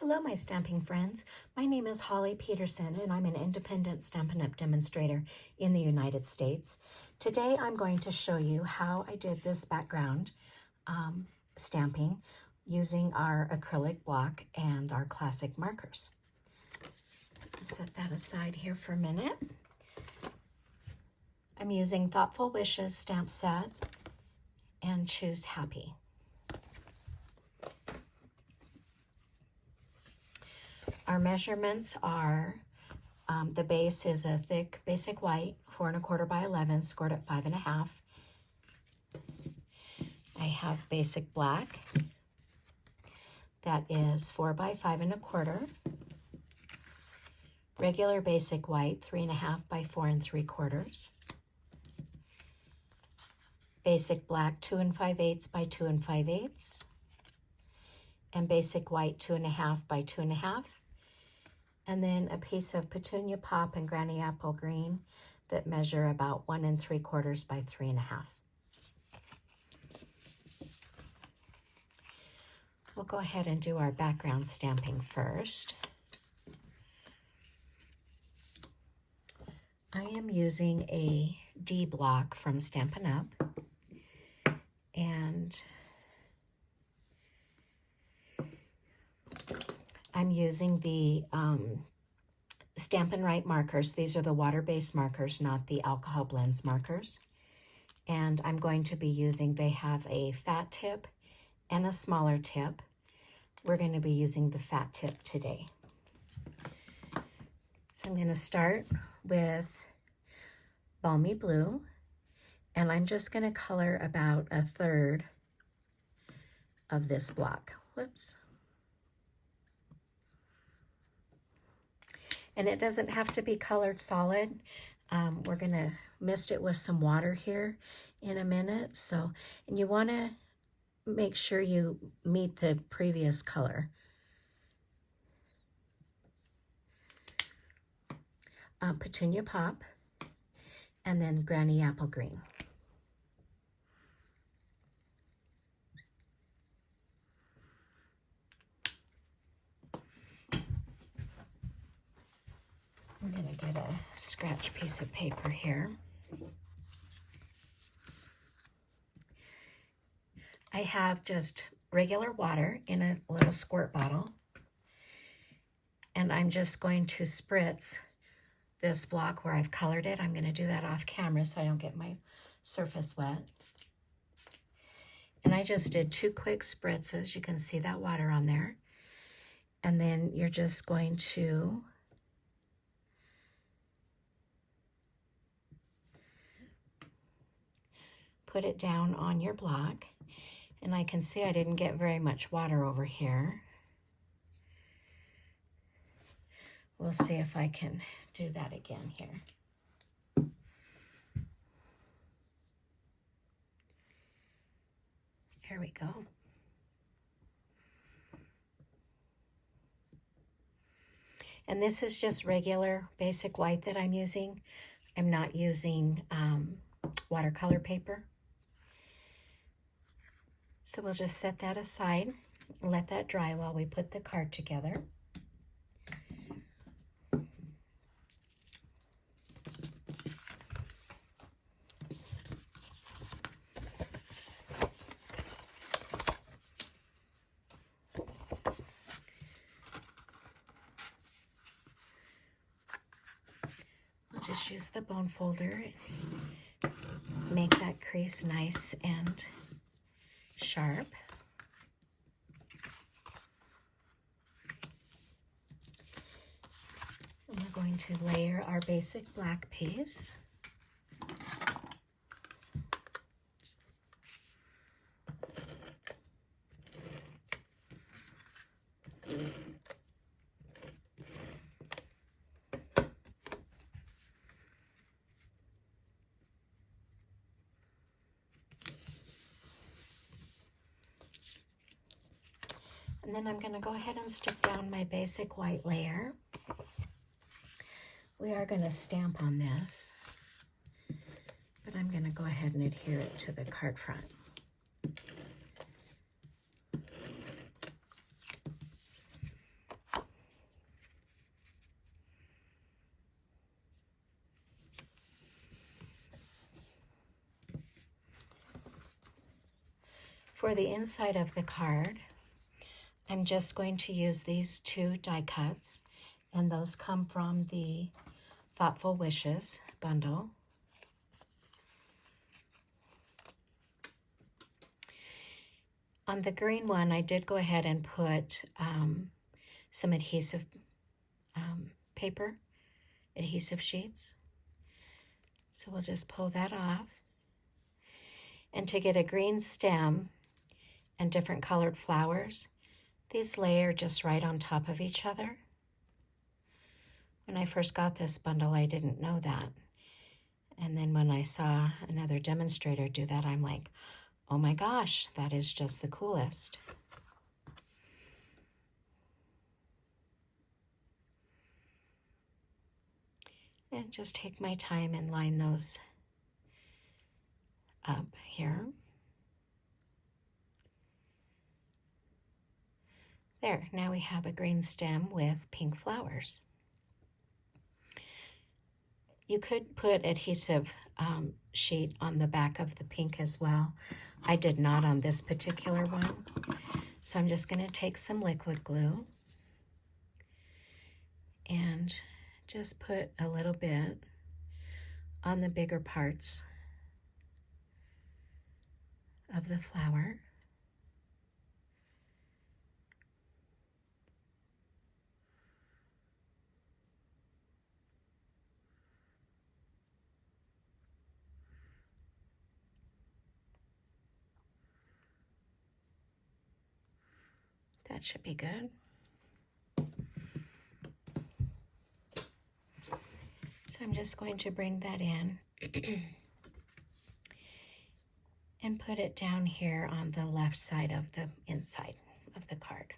Hello, my stamping friends. My name is Holly Peterson, and I'm an independent Stampin' Up! Demonstrator in the United States. Today, I'm going to show you how I did this background stamping using our acrylic block and our classic markers. Set that aside here for a minute. I'm using Thoughtful Wishes stamp set and Choose Happy. Our measurements are, the base is a thick basic white, 4 1/4 by 11, scored at 5 1/2. I have basic black, that is 4 by 5 1/4. Regular basic white, 3 1/2 by 4 3/4. Basic black, 2 5/8 by 2 5/8. And basic white, 2 1/2 by 2 1/2. And then a piece of Petunia Pop and Granny Apple Green that measure about 1 3/4 by 3 1/2. We'll go ahead and do our background stamping first. I am using a D block from Stampin' Up! And I'm using the Stampin' Right markers. These are the water-based markers, not the alcohol blends markers. And I'm going to be using, they have a fat tip and a smaller tip. We're going to be using the fat tip today. So I'm going to start with Balmy Blue, and I'm just going to color about 1/3 of this block. Whoops. And it doesn't have to be colored solid. We're going to mist it with some water here in a minute. So, and you want to make sure you meet the previous color. Petunia Pop, and then Granny Apple Green. I'm going to get a scratch piece of paper here. I have just regular water in a little squirt bottle, and I'm just going to spritz this block where I've colored it. I'm going to do that off camera so I don't get my surface wet. And I just did 2 quick spritzes. You can see that water on there. And then you're just going to put it down on your block. And I can see I didn't get very much water over here. We'll see if I can do that again here. There we go. And this is just regular basic white that I'm using. I'm not using watercolor paper. So we'll just set that aside and let that dry while we put the card together. We'll just use the bone folder, make that crease nice and sharp. And we're going to layer our basic black piece. And then I'm going to go ahead and stick down my basic white layer. We are going to stamp on this, but I'm going to go ahead and adhere it to the card front. For the inside of the card, I'm just going to use these 2 die cuts, and those come from the Thoughtful Wishes bundle. On the green one, I did go ahead and put some adhesive paper, adhesive sheets. So we'll just pull that off. And to get a green stem and different colored flowers, these layer just right on top of each other. When I first got this bundle, I didn't know that. And then when I saw another demonstrator do that, I'm like, oh my gosh, that is just the coolest. And just take my time and line those up here. There, now we have a green stem with pink flowers. You could put adhesive sheet on the back of the pink as well. I did not on this particular one. So I'm just going to take some liquid glue and just put a little bit on the bigger parts of the flower. That should be good. So I'm just going to bring that in and put it down here on the left side of the inside of the card.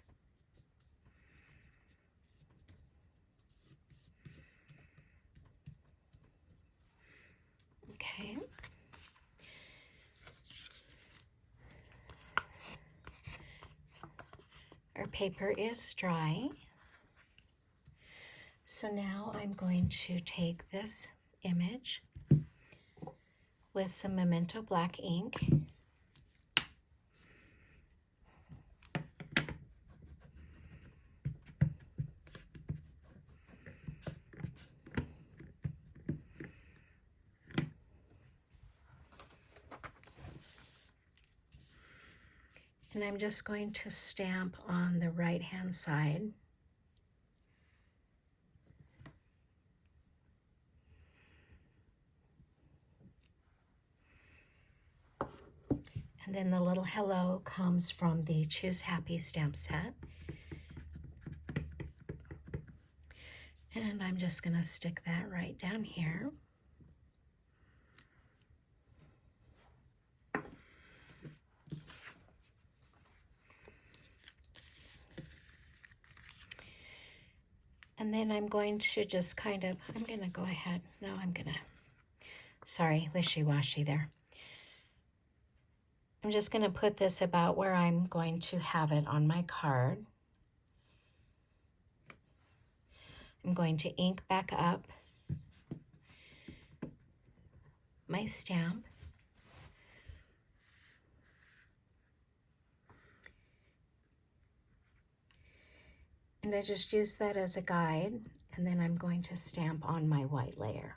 Okay. Our paper is dry. So now I'm going to take this image with some Memento Black ink and I'm just going to stamp on the right-hand side. And then the little hello comes from the Choose Happy stamp set. And I'm just going to stick that right down here. And then I'm going to just kind of, I'm going to go ahead. No, I'm going to, sorry, wishy-washy there. I'm just going to put this about where I'm going to have it on my card. I'm going to ink back up my stamp. And I just use that as a guide, and then I'm going to stamp on my white layer.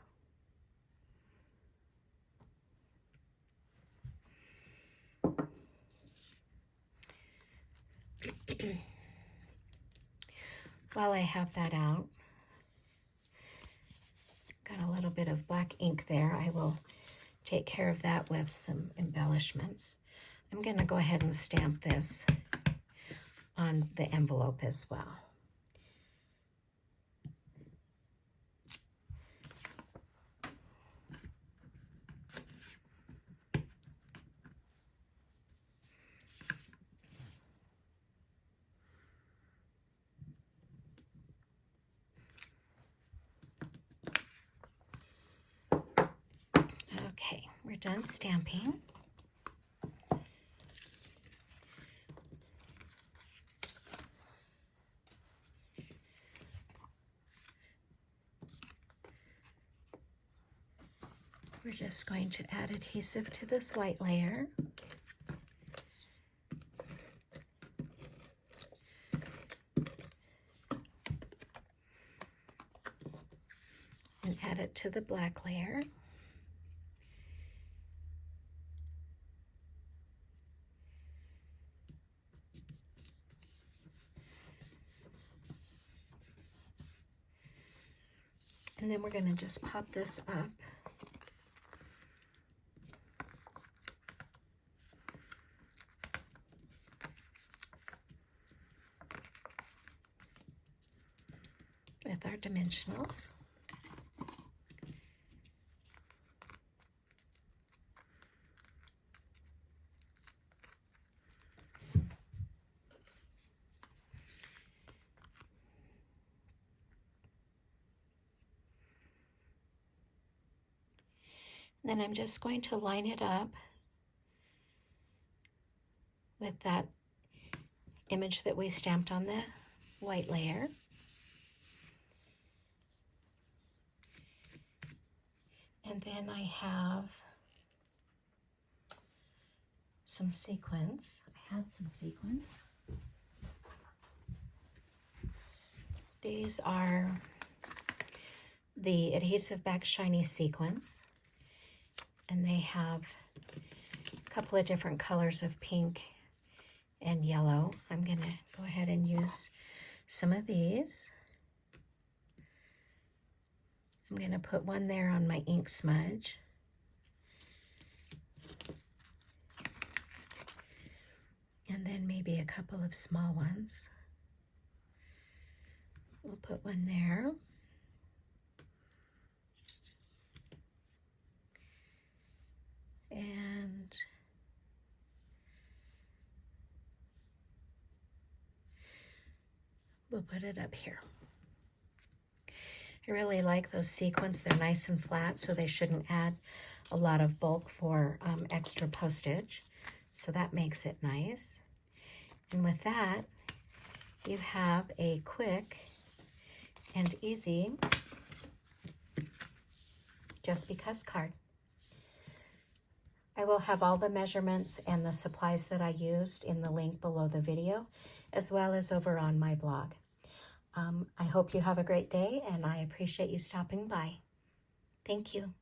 While I have that out, got a little bit of black ink there. I will take care of that with some embellishments. I'm going to go ahead and stamp this on the envelope as well. Okay, we're done stamping. We're just going to add adhesive to this white layer. add it to the black layer. And then we're going to just pop this up. With our dimensionals. Then I'm just going to line it up with that image that we stamped on the white layer. And then I have some sequins. I had some sequins. These are the adhesive back shiny sequins. And they have a couple of different colors of pink and yellow. I'm going to go ahead and use some of these. I'm going to put one there on my ink smudge. And then maybe a couple of small ones. We'll put one there. And we'll put it up here. I really like those sequins. They're nice and flat, so they shouldn't add a lot of bulk for extra postage. So that makes it nice. And with that, you have a quick and easy Just Because card. I will have all the measurements and the supplies that I used in the link below the video, as well as over on my blog. I hope you have a great day, and I appreciate you stopping by. Thank you.